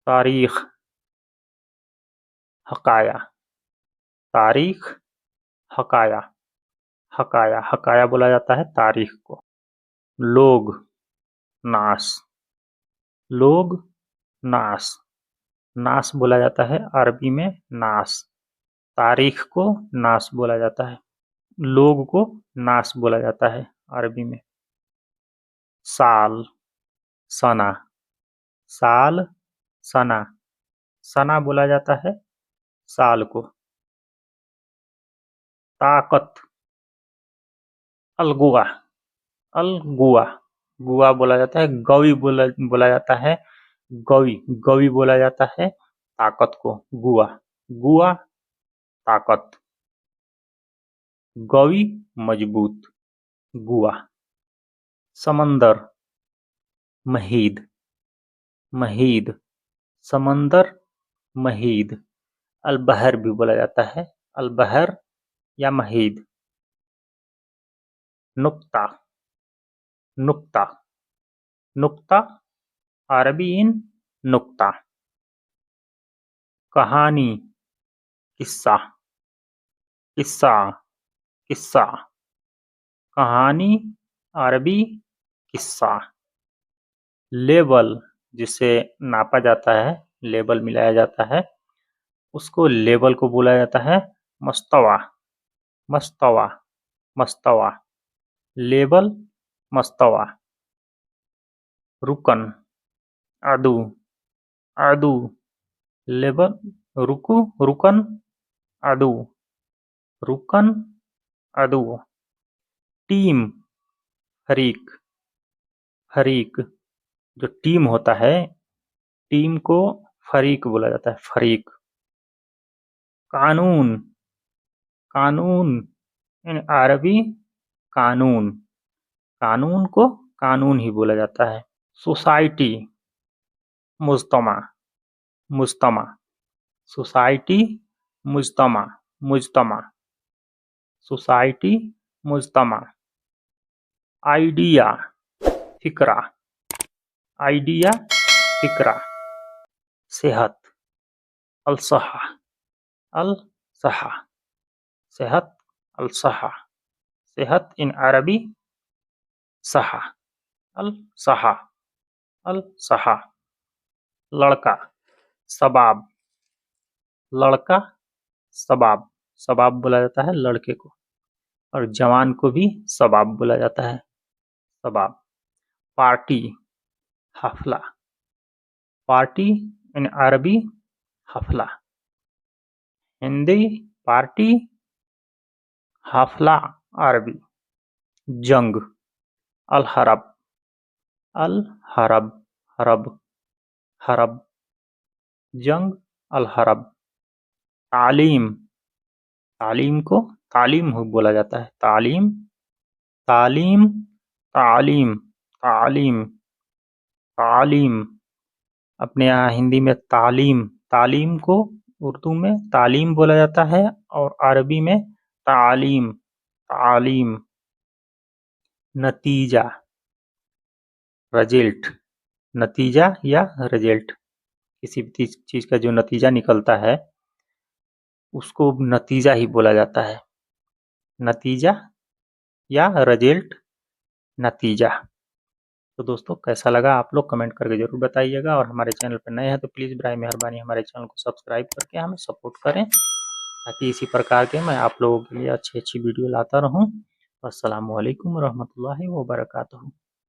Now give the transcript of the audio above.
तारीख, हकाया, तारीख, हकाया, हकाया, हकाया बोला जाता है तारीख को। लोग, नास, लोग, नास, नास बोला जाता है अरबी में नास। तारीख को नास बोला जाता है, लोग को नास बोला जाता है अरबी में। साल, सना, साल, सना, सना बोला जाता है साल को। ताकत, अलगुआ, अलगुआ, गुआ बोला जाता है, गवी बोला जाता है, गवी, गवी बोला जाता है ताकत को, गुआ, गुआ, ताकत, गवी, मजबूत, गुआ। समंदर, महीद, महीद, समंदर, महीद, अलबहर भी बोला जाता है, अलबहर या महीद। नुक्ता, नुक्ता, नुक्ता, अरबी इन नुक्ता। कहानी, किस्सा, किस्सा, किस्सा, कहानी, अरबी किस्सा। लेबल, जिसे नापा जाता है, लेबल मिलाया जाता है, उसको लेबल को बोला जाता है मस्तवा, मस्तवा, मस्तवा, लेबल, मस्तवा। रुकन, अदू, अदू, लेबल, रुकू, रुकन, अदू, रुकन, अदू। टीम, फरीक, फरीक, जो टीम होता है, टीम को फरीक बोला जाता है, फरीक। कानून, कानून, इन अरबी कानून, कानून को कानून ही बोला जाता है। सोसाइटी, मुज्तमा, मुज्तमा, सोसाइटी, मुज्तमा, मुज्तमा, सोसाइटी, मुज्तमा। आइडिया, फिक्रा, आइडिया, फिक्रा। सेहत, अलसहा, अलसहा, सेहत, अलसहा, सेहत इन अरबी सहा, अलसहा, अलसहा। लड़का, सबाब, लड़का, सबाब, सबाब बोला जाता है लड़के को, और जवान को भी सबाब बोला जाता है, सबाब। पार्टी, हफला, पार्टी इन अरबी हफला। हिंदी पार्टी, हफला अरबी। जंग, अल हरब, अल हरब, हरब, हरब, जंग, अल हरब। तालीम, तालीम को तालीम बोला जाता है, तालीम, तालीम, तालीम, तालीम, तालीम। अपने यहाँ हिंदी में तालीम, तालीम को उर्दू में तालीम बोला जाता है और अरबी में तालीम, तालीम। नतीजा, रिजल्ट, नतीजा या रिजल्ट, किसी भी चीज का जो नतीजा निकलता है उसको नतीजा ही बोला जाता है, नतीजा या रिजल्ट, नतीजा। तो दोस्तों कैसा लगा आप लोग कमेंट करके जरूर बताइएगा, और हमारे चैनल पर नए हैं तो प्लीज़ बराए मेहरबानी हमारे चैनल को सब्सक्राइब करके हमें सपोर्ट करें, ताकि इसी प्रकार के मैं आप लोगों के लिए अच्छी अच्छी वीडियो लाता रहूं। अस्सलामु अलैकुम रहमतुल्लाहि व बरकातहू।